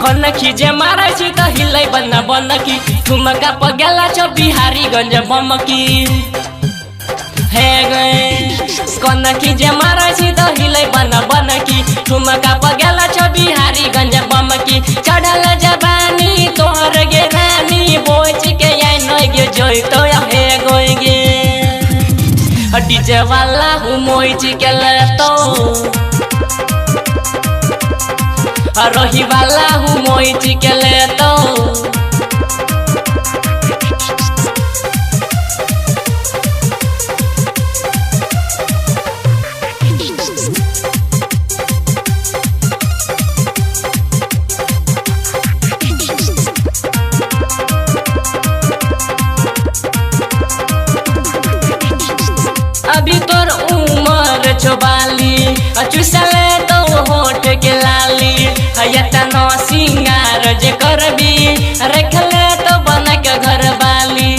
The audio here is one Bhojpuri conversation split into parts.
कनखी जे मारे छी त हिलै बन्ना बनकी ठुमका पगेला छ बिहारी गंज बमकी हे गए कनखी जे मारे छी त हिलै बन्ना बनकी ठुमका पगेला छ बिहारी गंज बमकी चढ़ल जवानी तोहर गे रानी बोच के आई न गे जोई तो हे गोई गे डीजे वाला हूँ मोई के लेतो रही वाला हूँ मोई के लेतो अभी तोर उमर चौबाली चुसले तो होठ के लाली यतना सिंगार जे करबी रखले तो बन के घर वाली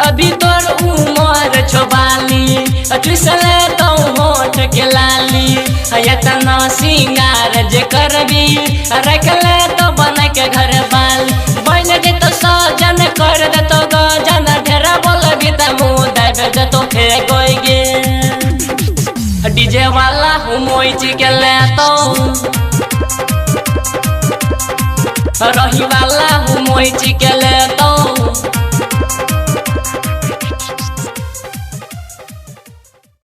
अभी तोर उमर चौबाली चुसले तो होठ के लाली यतना सिंगार जे करबी रखले तो बन के घर वाली बन जे तो सजन कर दे तो गजन ढेरा बोलबी त मुँह देबे जे तो फे गोई गे डीजे वाला हूँ मोई के लेतो रही वाला हूँ मोई के लेतो